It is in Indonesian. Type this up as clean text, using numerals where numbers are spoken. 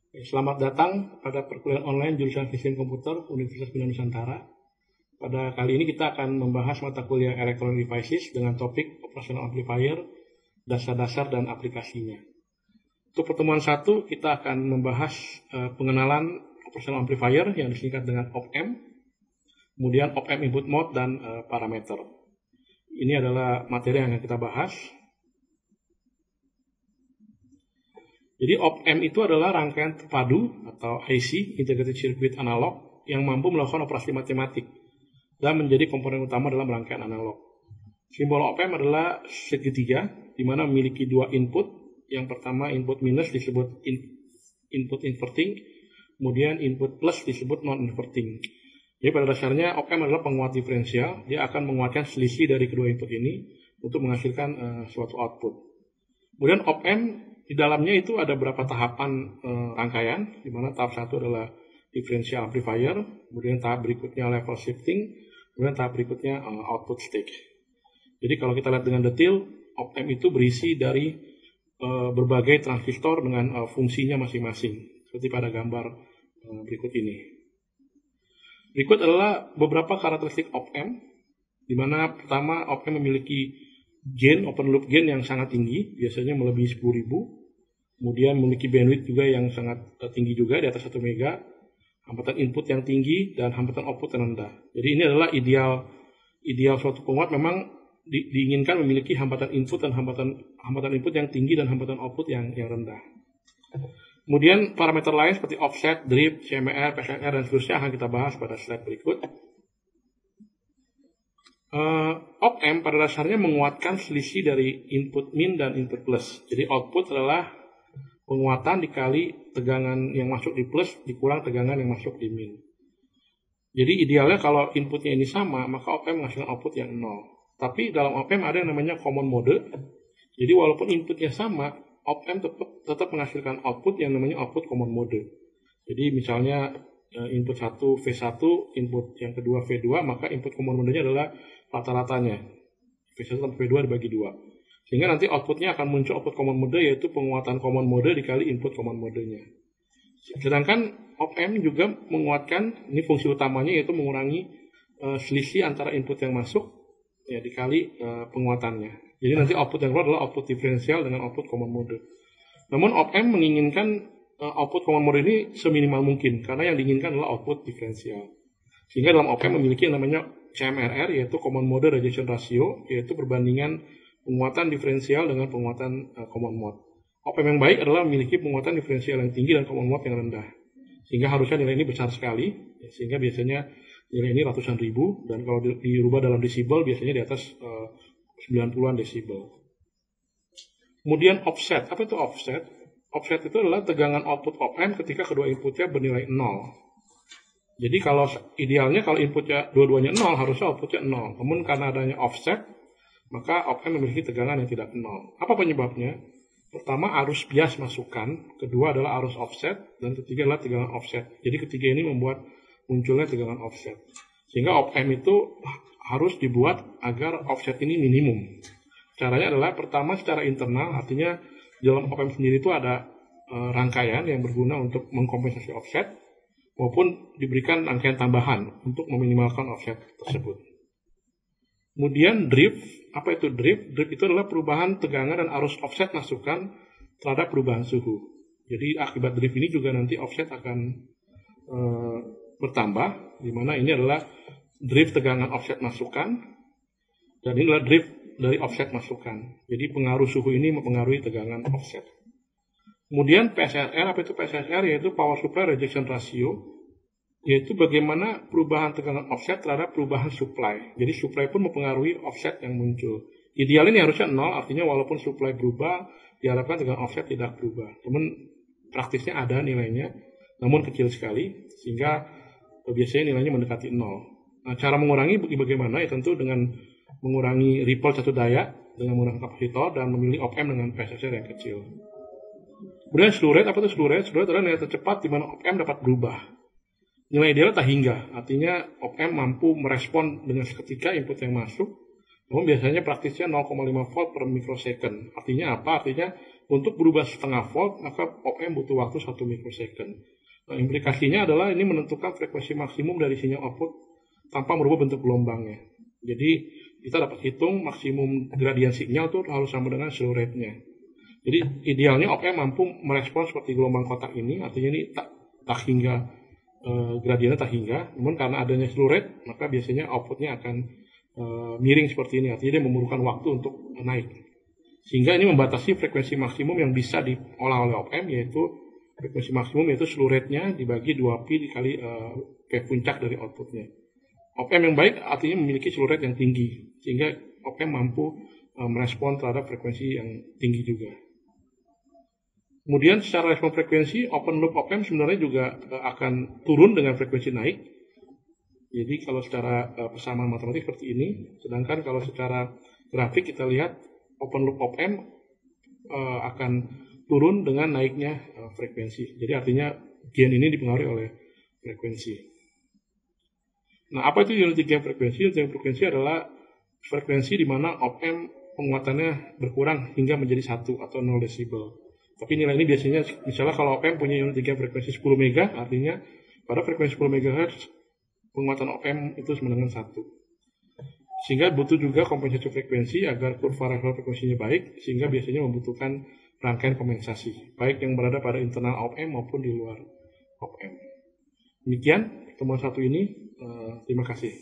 Selamat datang pada perkuliahan online jurusan Sistem Komputer Universitas Bina Nusantara. Pada kali ini kita akan membahas mata kuliah Electronic Devices dengan topik Operational Amplifier, dasar-dasar dan aplikasinya. Untuk pertemuan 1, kita akan membahas pengenalan Operational Amplifier yang disingkat dengan op-amp, kemudian op-amp input mode dan parameter. Ini adalah materi yang akan kita bahas. Jadi op-amp itu adalah rangkaian terpadu atau IC, Integrated Circuit Analog, yang mampu melakukan operasi matematik dan menjadi komponen utama dalam rangkaian analog. Simbol op-amp adalah segitiga, di mana memiliki dua input. Yang pertama input minus disebut input inverting, kemudian input plus disebut non-inverting. Jadi pada dasarnya op-amp adalah penguat diferensial, dia akan menguatkan selisih dari kedua input ini untuk menghasilkan suatu output. Kemudian op-amp di dalamnya itu ada beberapa tahapan rangkaian, di mana tahap 1 adalah differential amplifier, kemudian tahap berikutnya level shifting, kemudian tahap berikutnya output stage. Jadi kalau kita lihat dengan detail, op-amp itu berisi dari berbagai transistor dengan fungsinya masing-masing, seperti pada gambar berikut ini. Berikut adalah beberapa karakteristik op-amp, di mana pertama op-amp memiliki gain, open loop gain yang sangat tinggi, biasanya melebihi 10.000. Kemudian memiliki bandwidth juga yang sangat tinggi juga, di atas 1 mega, hambatan input yang tinggi, dan hambatan output yang rendah. Jadi ini adalah ideal suatu penguat memang diinginkan memiliki hambatan input dan hambatan input yang tinggi dan hambatan output yang rendah. Kemudian parameter lain seperti offset, drift, CMR, PSNR, dan seterusnya akan kita bahas pada slide berikut. Op-amp pada dasarnya menguatkan selisih dari input min dan input plus. Jadi output adalah penguatan dikali tegangan yang masuk di plus dikurang tegangan yang masuk di min. Jadi idealnya kalau inputnya ini sama, maka op-amp menghasilkan output yang 0. Tapi dalam op-amp ada yang namanya common mode. Jadi walaupun inputnya sama, op-amp tetap menghasilkan output yang namanya output common mode. Jadi misalnya input 1 V1, input yang kedua V2, maka input common mode-nya adalah rata-ratanya. V1 sampai V2 dibagi 2. Sehingga nanti outputnya akan muncul output common mode, yaitu penguatan common mode dikali input common mode-nya. Sedangkan op-amp juga menguatkan, ini fungsi utamanya yaitu mengurangi selisih antara input yang masuk ya dikali penguatannya. Jadi nanti output yang keluar adalah output diferensial dengan output common mode. Namun op-amp menginginkan output common mode ini seminimal mungkin, karena yang diinginkan adalah output diferensial. Sehingga dalam op-amp memiliki yang namanya CMRR, yaitu common mode rejection ratio, yaitu perbandingan penguatan diferensial dengan penguatan common mode. Op-amp yang baik adalah memiliki penguatan diferensial yang tinggi dan common mode yang rendah. Sehingga harusnya nilai ini besar sekali, sehingga biasanya nilai ini ratusan ribu, dan kalau dirubah dalam desibel biasanya di atas 90-an desibel. Kemudian offset. Apa itu offset? Offset itu adalah tegangan output op-amp ketika kedua inputnya bernilai 0. Jadi kalau idealnya kalau inputnya dua-duanya 0, harusnya outputnya 0. Namun karena adanya offset, maka op-amp memiliki tegangan yang tidak 0. Apa penyebabnya? Pertama, arus bias masukan. Kedua adalah arus offset. Dan ketiga adalah tegangan offset. Jadi ketiga ini membuat munculnya tegangan offset. Sehingga op-amp itu harus dibuat agar offset ini minimum. Caranya adalah pertama secara internal, artinya dalam op-amp sendiri itu ada rangkaian yang berguna untuk mengkompensasi offset, maupun diberikan rangkaian tambahan untuk meminimalkan offset tersebut. Kemudian drift, apa itu drift? Drift itu adalah perubahan tegangan dan arus offset masukan terhadap perubahan suhu. Jadi akibat drift ini juga nanti offset akan bertambah, di mana ini adalah drift tegangan offset masukan, dan ini adalah drift dari offset masukan. Jadi pengaruh suhu ini mempengaruhi tegangan offset. Kemudian PSNR, apa itu PSNR? Yaitu Power Supply Rejection Ratio, yaitu bagaimana perubahan tegangan offset terhadap perubahan supply. Jadi supply pun mempengaruhi offset yang muncul. Ideal ini harusnya 0, artinya walaupun supply berubah, diharapkan tegangan offset tidak berubah. Namun praktisnya ada nilainya, namun kecil sekali, sehingga biasanya nilainya mendekati 0. Nah, cara mengurangi bagaimana? Ya tentu dengan mengurangi ripple satu daya, dengan menggunakan kapasitor, dan memilih op-amp dengan PSNR yang kecil. Kemudian slew rate, apa itu slew rate? Slew rate adalah nilai tercepat di mana op-amp dapat berubah. Nilai ideal tak hingga, artinya op-amp mampu merespon dengan seketika input yang masuk, namun biasanya praktisnya 0,5 volt per microsecond. Artinya apa? Artinya Untuk berubah setengah volt, maka op-amp butuh waktu 1 mikrosecond. Nah, implikasinya adalah ini menentukan frekuensi maksimum dari sinyal output tanpa merubah bentuk gelombangnya. Jadi kita dapat hitung maksimum gradien sinyal itu harus sama dengan slew rate-nya. Jadi idealnya op-amp mampu merespon seperti gelombang kotak ini, artinya ini tak hingga gradiennya tak hingga, namun karena adanya slew rate, maka biasanya outputnya akan miring seperti ini, artinya dia memerlukan waktu untuk naik. Sehingga ini membatasi frekuensi maksimum yang bisa diolah oleh op-amp, yaitu frekuensi maksimum yaitu slew rate-nya dibagi 2pi dikali P puncak dari outputnya. Op-amp yang baik artinya memiliki slew rate yang tinggi, sehingga op-amp mampu merespon terhadap frekuensi yang tinggi juga. Kemudian secara respon frekuensi, open loop op-amp sebenarnya juga akan turun dengan frekuensi naik. Jadi kalau secara persamaan matematik seperti ini, sedangkan kalau secara grafik kita lihat open loop op-amp akan turun dengan naiknya frekuensi. Jadi artinya gain ini dipengaruhi oleh frekuensi. Nah, apa itu unity gain frekuensi? Unity gain frekuensi adalah frekuensi di mana op-amp penguatannya berkurang hingga menjadi 1 atau 0 desibel. Tapi nilai ini biasanya, misalnya kalau op-amp punya unity gain frekuensi 10 mega, artinya pada frekuensi 10 MHz, penguatan op-amp itu sama dengan 1. Sehingga butuh juga kompensasi frekuensi agar kurva level frekuensinya baik, sehingga biasanya membutuhkan rangkaian kompensasi, baik yang berada pada internal op-amp maupun di luar op-amp. Demikian pertemuan satu ini, terima kasih.